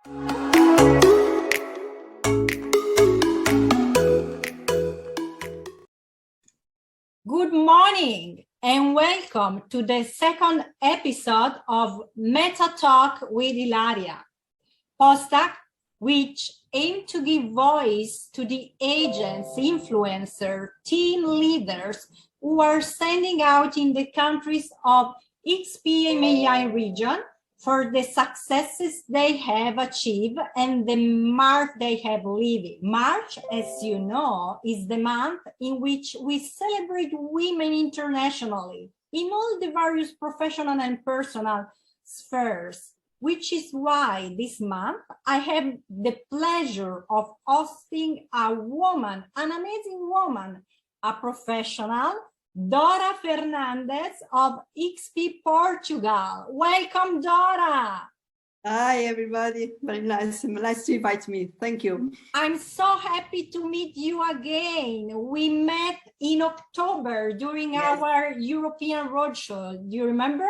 Good morning and welcome to the second episode of Meta Talk with Ilaria, podcast which aim to give voice to the agents, influencers, team leaders who are standing out in the countries of eXp EMEA region for the successes they have achieved and the mark they have lived. March, as you know, is the month in which we celebrate women internationally in all the various professional and personal spheres, which is why this month I have the pleasure of hosting a woman, an amazing woman, a professional, Dora Fernandes of eXp Portugal. Welcome, Dora. Hi, everybody. Very nice. Nice to invite me. Thank you. I'm so happy to meet you again. We met in October during our European roadshow. Do you remember?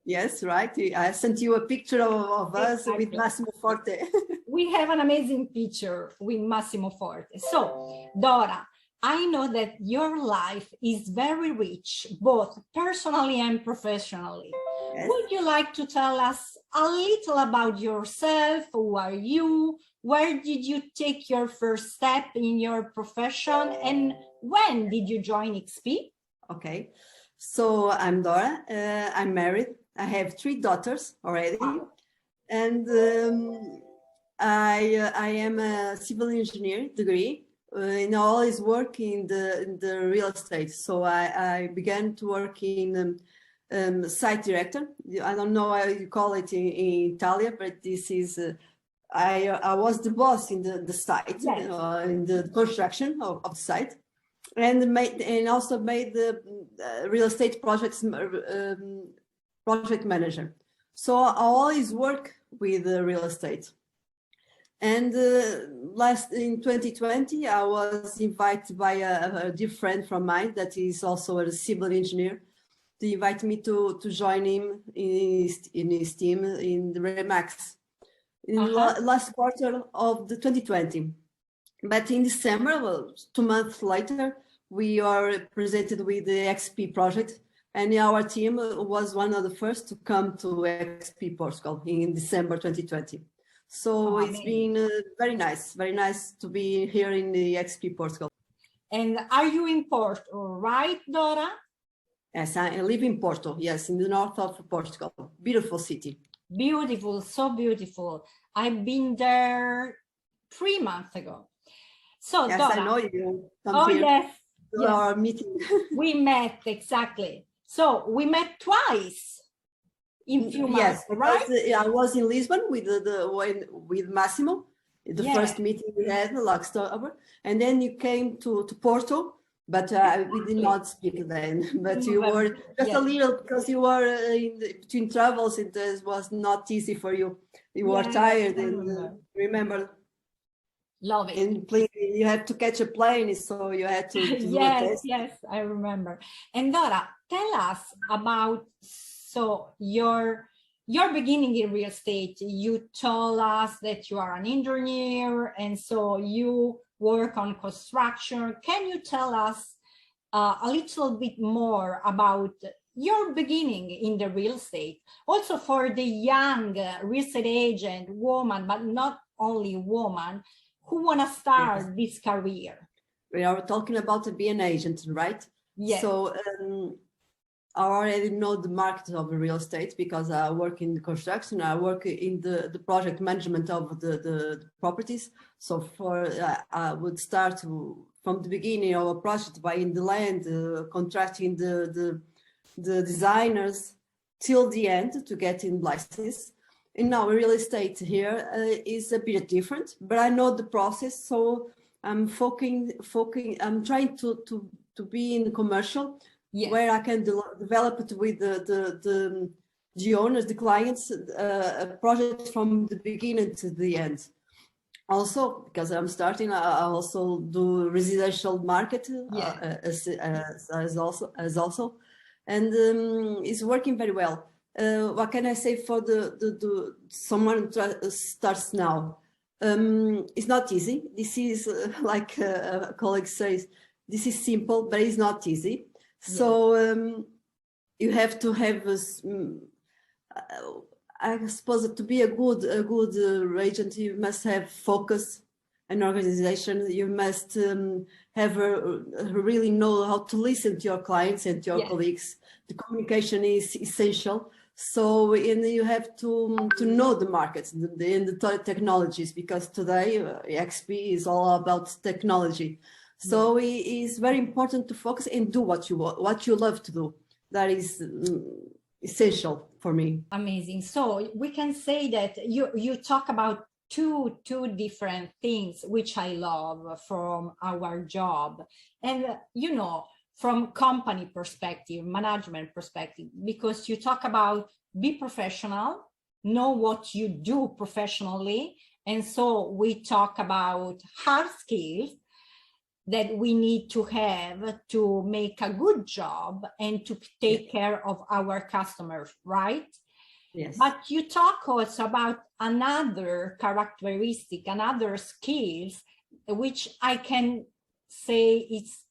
Yes, right. I sent you a picture of us with Massimo Forte. We have an amazing picture with Massimo Forte. So, Dora, I know that your life is very rich, both personally and professionally. Yes. Would you like to tell us a little about yourself? Who are you? Where did you take your first step in your profession? And when did you join eXp? Okay, so I'm Dora. I'm married. I have 3 daughters already. Wow. And I am a civil engineer degree. And I always work in the real estate. So I began to work in site director. I don't know how you call it in Italia, but this is, I was the boss in the site, yes. In the construction of the site, and also made the real estate projects project manager. So I always work with real estate. And in 2020, I was invited by a dear friend from mine that is also a civil engineer to invite me to join him in his team in the Remax in last quarter of the 2020. But in December, well, 2 months later, we are presented with the eXp project, and our team was one of the first to come to eXp Portugal in December 2020. So it's been very nice to be here in the eXp Portugal. And are you in Porto, right, Dora? Yes, I live in Porto, yes, in the north of Portugal. Beautiful city. Beautiful, so beautiful. I've been there 3 months ago. So, yes, Dora, I know you. Come here yes. to our meeting. We met, exactly. So we met twice. In few months, right? I was in Lisbon with Massimo, the first meeting we had in October, and then you came to Porto, but we did not speak then. But you were just a little, because you were between travels. It was not easy for you. You were tired, and remember. Love it. And you had to catch a plane, so you had to do a test. Yes, I remember. And Dora, tell us about. So your beginning in real estate, you told us that you are an engineer, and so you work on construction. Can you tell us a little bit more about your beginning in the real estate? Also for the young real estate agent, woman, but not only woman, who want to start this career. We are talking about to be an agent, right? Yes. So, I already know the market of the real estate because I work in the construction. I work in the project management of the properties. So I would start from the beginning of a project, buying the land, contracting the designers till the end to get in license. And now real estate here is a bit different, but I know the process. So I'm I'm trying to be in commercial. Yes. Where I can develop it with the owners, the clients, a project from the beginning to the end. Also, because I'm starting, I also do residential market as also, and it's working very well. what can I say for the someone starts now? It's not easy. This is like a colleague says, this is simple, but it's not easy. So you have to have I suppose that to be a good agent, you must have focus and organization. You must have really know how to listen to your clients and to your colleagues. The communication is essential. So you have to know the markets and the technologies, because today eXp is all about technology. So it is very important to focus and do what you love to do. That is essential for me. Amazing. So we can say that you talk about two different things which I love from our job, and from company perspective, management perspective, because you talk about be professional, know what you do professionally, and so we talk about hard skills that we need to have to make a good job and to take care of our customers, right? Yes. But you talk also about another characteristic, another skills, which I can say it's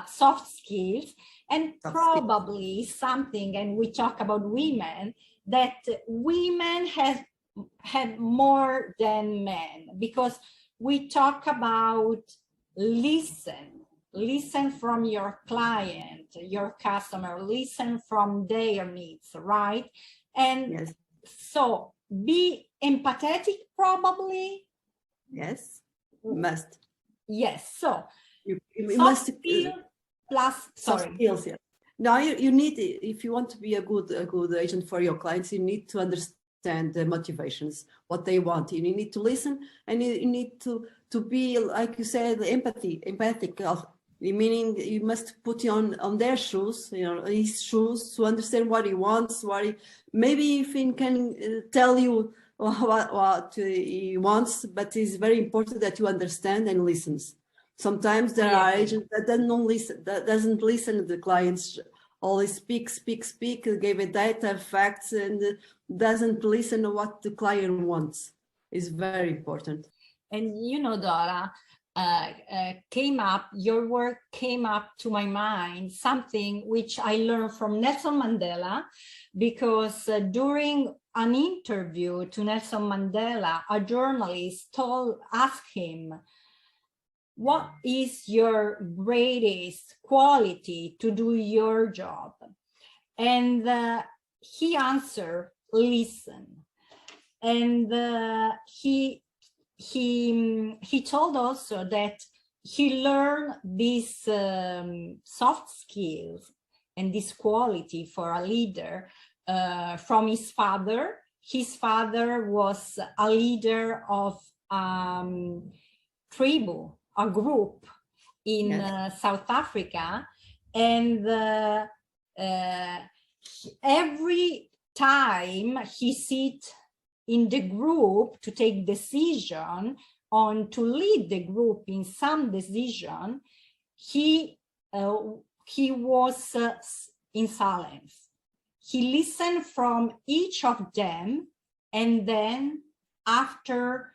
soft skills, and probably something, and we talk about women, that women have more than men, because we talk about listen from your client, your customer, listen from their needs, right? And so be empathetic, probably. Yes, must. Yes, so you must plus soft skills. Yeah. Now you need, if you want to be a good agent for your clients, you need to understand the motivations, what they want. You need to listen, and you need to be, like you said, empathic. Meaning you must put on their shoes, his shoes, to understand what he wants, maybe if he can tell you what he wants, but it's very important that you understand and listens. Sometimes there are agents that doesn't listen to the clients, always speak, give a data, facts, and doesn't listen to what the client wants. It's very important. And Dora, your work came up to my mind, something which I learned from Nelson Mandela, because during an interview to Nelson Mandela, a journalist asked him, what is your greatest quality to do your job? And he answered, listen. And he told also that he learned these soft skills and this quality for a leader from his father. His father was a leader of tribu, a group in South Africa, and every time he sit in the group to take decision on to lead the group in some decision, he was in silence. He listened from each of them, and then after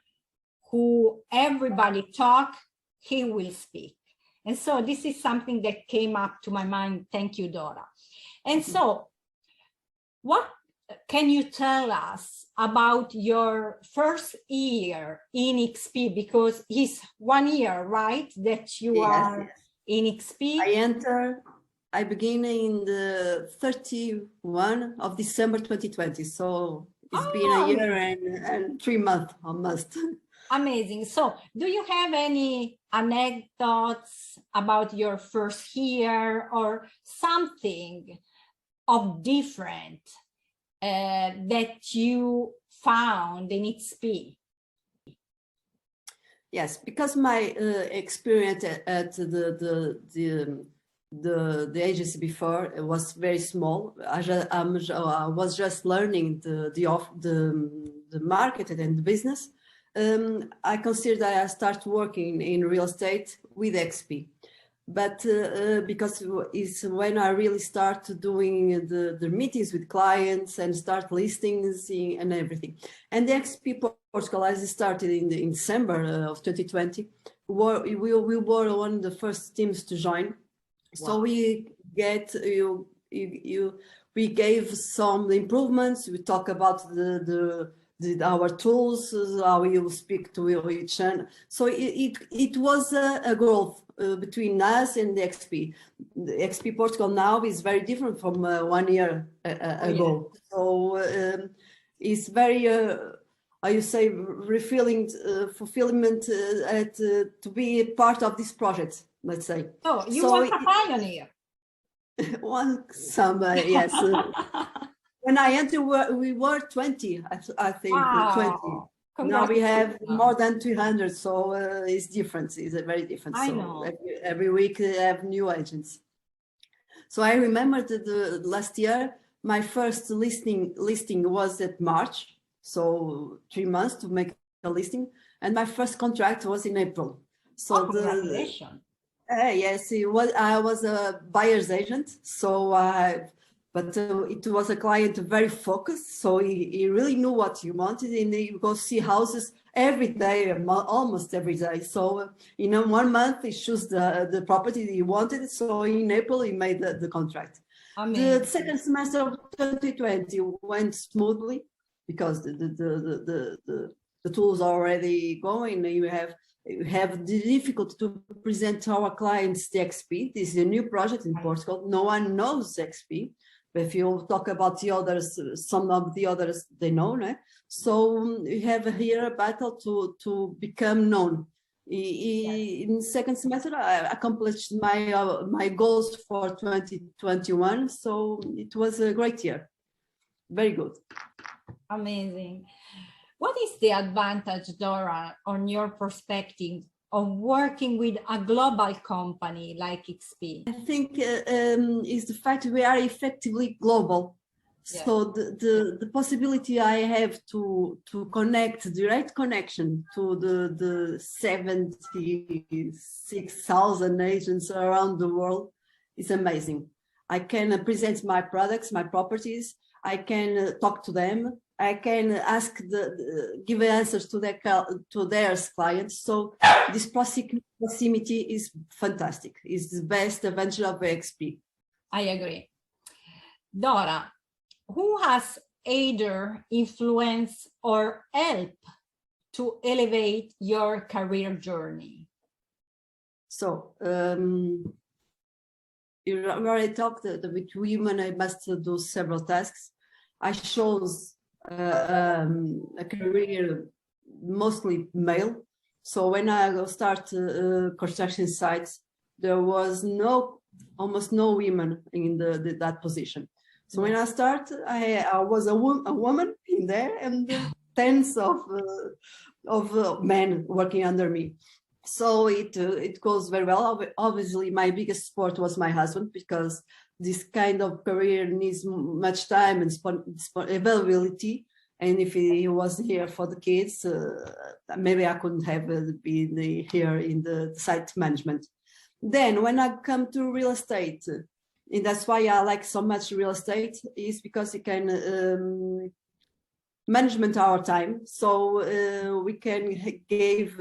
everybody talk, he will speak. And so this is something that came up to my mind. Thank you, Dora. And so what can you tell us about your first year in eXp? Because it's 1 year, right, that you are in eXp? I begin in the 31 of December 2020. So it's been a year and 3 months almost. Amazing. So do you have any anecdotes about your first year or something of different that you found in eXp? Yes, because my experience at the agency before was very small. I was just learning the market and the business. I consider that I start working in real estate with eXp. but because it's when I really start doing the meetings with clients and start listings and everything. And the eXp Portugal, as it started in December of 2020, we were one of the first teams to join. Wow. So we get we gave some improvements. We talk about our tools, how you speak to each other. So it was a growth between us and the eXp. The eXp Portugal now is very different from 1 year ago. Yeah. So it's very, how you say, fulfillment to be part of this project, let's say. Oh, you were a pioneer. Yes. When I entered, we were 20, I think. Wow. 20. Now we have more than 200, so it's different. It's a very different. I know. Every week we have new agents. So I remember that last year, my first listing was at March, so 3 months to make a listing, and my first contract was in April. So congratulations. Yes, I was a buyer's agent, so but it was a client very focused, so he really knew what he wanted, and he would go see houses every day, almost every day. So in 1 month, he chose the property he wanted. So in April, he made the contract. The second semester of 2020 went smoothly because the tools are already going. You have the difficulty to present our clients the eXp. This is a new project in Portugal. No one knows eXp. But if you talk about the others, some of the others, they know. No? So we have here a battle to become known. In the second semester, I accomplished my goals for 2021. So it was a great year. Very good. Amazing. What is the advantage, Dora, on your perspective, of working with a global company like eXp? I think is the fact we are effectively global. Yeah. So the possibility I have to connect, direct connection to the 76,000 agents around the world is amazing. I can present my products, my properties. I can talk to them. I can ask give answers to their clients. So this proximity is fantastic. It's the best advantage of eXp. I agree. Dora, who has either influenced or helped to elevate your career journey? So you already talked that with women I must do several tasks. I chose a career mostly male. So when I start construction sites, there was almost no women in that position. So when I start, I was a woman in there, and tens of men working under me. So it goes very well. Obviously, my biggest support was my husband, because this kind of career needs much time and availability. And if he was here for the kids, maybe I couldn't have been here in the site management. Then when I come to real estate, and that's why I like so much real estate, is because it can management our time. So we can give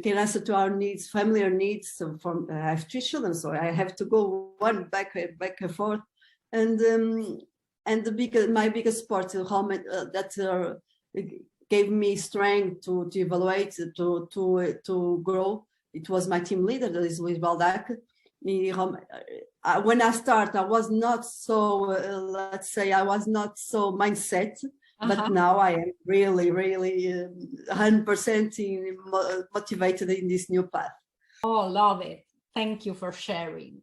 can answer to our needs, familiar needs. So I have 3 children, so I have to go one back and forth, and my biggest support that gave me strength to evaluate, to grow. It was my team leader, that is Luis Baldac. When I start, I was not so, let's say, I was not so mindset. But now I am really, really 100% motivated in this new path. Oh, love it. Thank you for sharing.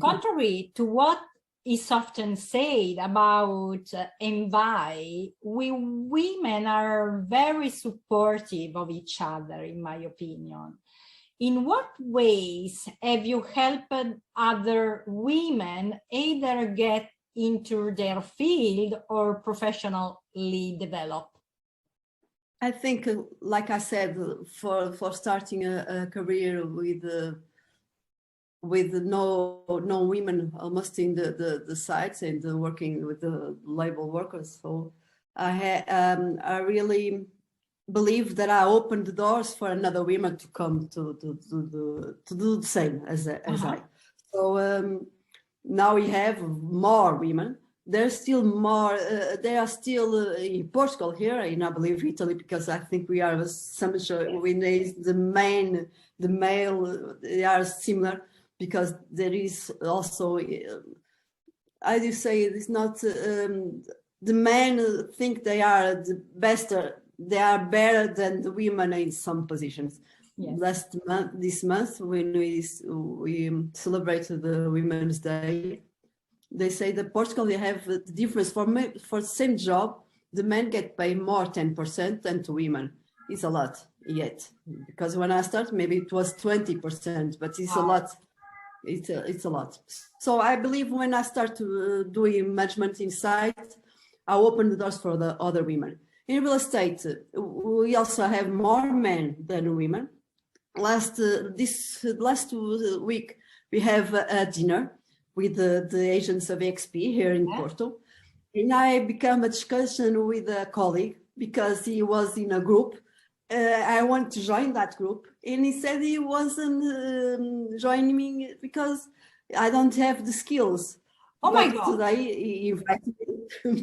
Contrary to what is often said about ENVI, we women are very supportive of each other, in my opinion. In what ways have you helped other women either get into their field or professionally develop? I think, like I said, for starting a career with no women almost in the sites and working with the label workers. So I really believe that I opened the doors for another women to come to do the same as I. So now we have more women. There's still more. They are still in Portugal here, and I believe Italy, because I think we are some. We need the male. They are similar because there is also. I do say it's not. The men think they are the best. They are better than the women in some positions. Yes. This month, when we celebrated the Women's Day, they say that Portugal, they have the difference for the same job, the men get paid more 10% than to women. It's a lot yet, because when I started, maybe it was 20%, but it's a lot. It's a lot. So I believe when I start doing management inside, I open the doors for the other women. In real estate, we also have more men than women. Last week, we have a dinner with the agents of eXp here in Porto. And I became a discussion with a colleague because he was in a group. I want to join that group. And he said he wasn't joining me because I don't have the skills. Oh my God. Today he invited me.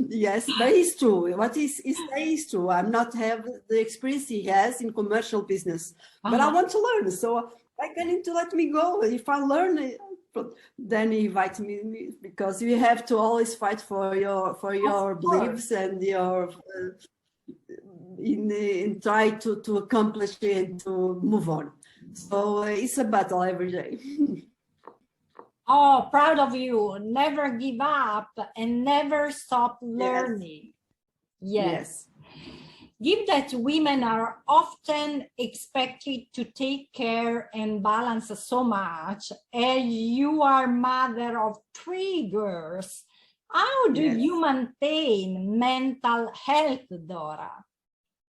Yes, but it's true. What he says is true. I'm not have the experience he has in commercial business, but I want to learn. So I get him to let me go. If I learn, then he invites me because you have to always fight for your beliefs and your in try to accomplish it and to move on. So it's a battle every day. Oh, proud of you. Never give up and never stop learning. Yes. Given that women are often expected to take care and balance so much, and you are mother of 3 girls, how do you maintain mental health, Dora?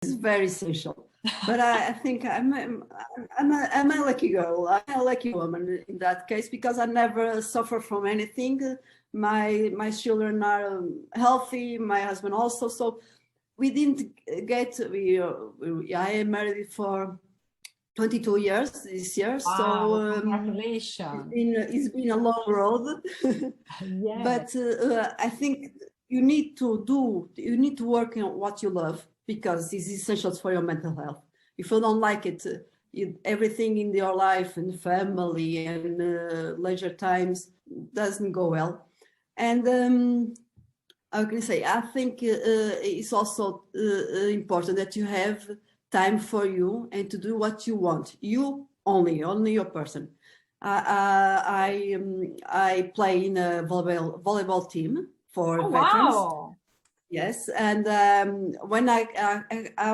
It's very essential. But I think I'm a lucky girl. I'm a lucky woman in that case because I never suffer from anything. My children are healthy. My husband also. So we didn't get. I am married for 22 years this year. Wow, so congratulations. It's been a long road. Yes. But I think you need to work on what you love, because it's essential for your mental health. If you don't like it, everything in your life and family and leisure times doesn't go well. And I can say, I think it's also important that you have time for you and to do what you want. You only your person. I play in a volleyball team for veterans. Wow. Yes, and when I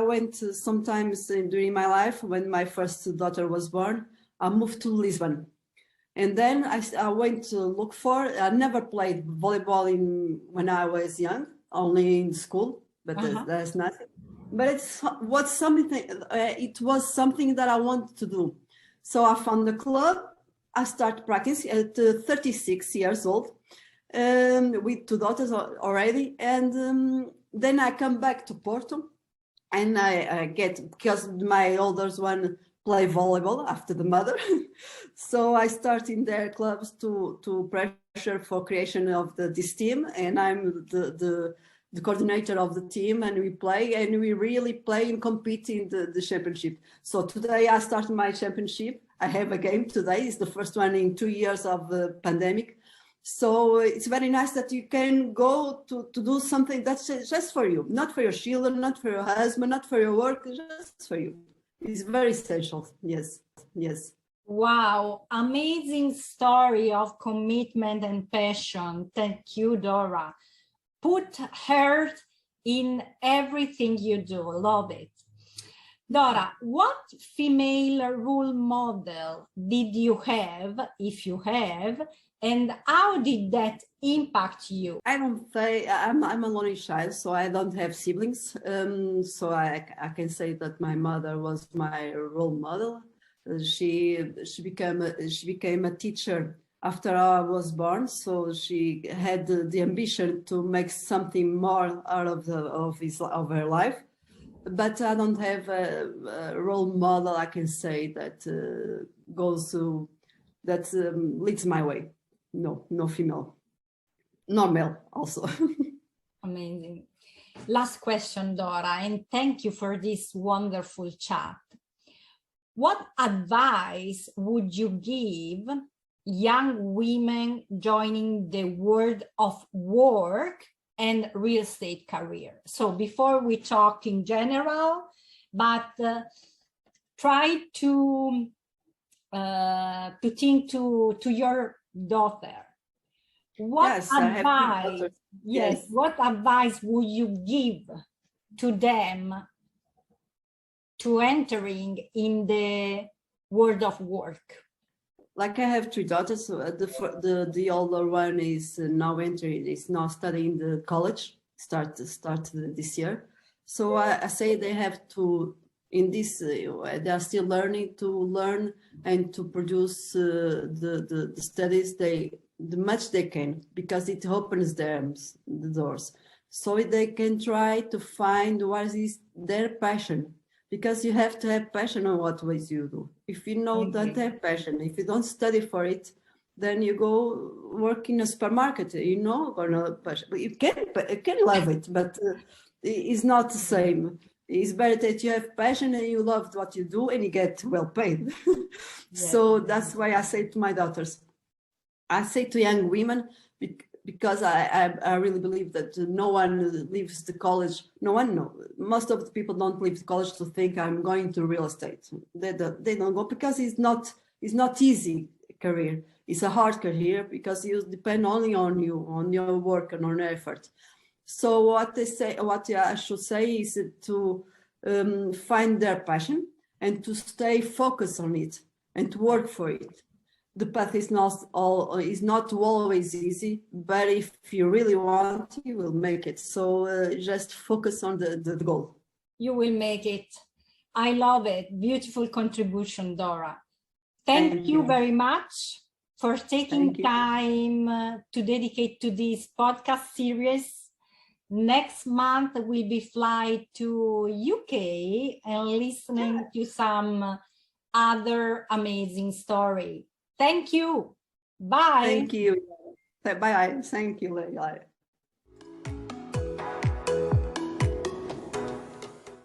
went sometimes during my life, when my first daughter was born, I moved to Lisbon. And then I went to look for, I never played volleyball when I was young, only in school, but that's nothing. But it was something that I wanted to do. So I found the club, I started practicing at 36 years old. With 2 daughters already, and then I come back to Porto, and I get, because my oldest one play volleyball after the mother, so I start in their clubs to pressure for creation of this team, and I'm the coordinator of the team, and we play, and we really play and compete in the championship. So today I started my championship. I have a game today. It's the first one in 2 years of the pandemic. So it's very nice that you can go to do something that's just for you, not for your children, not for your husband, not for your work, just for you. It's very essential. Yes, yes. Wow, amazing story of commitment and passion. Thank you, Dora. Put heart in everything you do. Love it. Dora, what female role model did you have, if you have, and how did that impact you? I don't say, I'm a lonely child, so I don't have siblings. So I can say that my mother was my role model. She became a teacher after I was born, so she had the ambition to make something more out of her life. But I don't have a role model, I can say, that leads my way. No female, nor male also. Amazing. Last question, Dora, and thank you for this wonderful chat. What advice would you give young women joining the world of work and real estate career? So before we talk in general, but try to think to your daughter. What advice? Yes, what advice would you give to them to entering in the world of work? Like, I have 3 daughters. So the older one is now studying the college, start this year. So I say they have to, in this, they are still learning to learn and to produce the studies the much they can, because it opens the doors. So they can try to find what is their passion, because you have to have passion on what ways you do. If you don't have passion, if you don't study for it, then you go work in a supermarket, you can love it, but it's not the same. It's better that you have passion and you love what you do and you get well paid. So that's why I say to my daughters, I say to young women, because I really believe that no one leaves the college. Most of the people don't leave the college to think I'm going to real estate. They don't go, because it's not easy career. It's a hard career, because you depend only on you, on your work and on your effort. So what I should say is to find their passion and to stay focused on it and to work for it. The path is not always easy, but if you really want, you will make it. So just focus on the goal. You will make it. I love it. Beautiful contribution, Dora. Thank you very much for taking time to dedicate to this podcast series. Next month we'll be flying to UK and listening to some other amazing story. Thank you. Bye. Thank you. Bye. Thank you, Leila.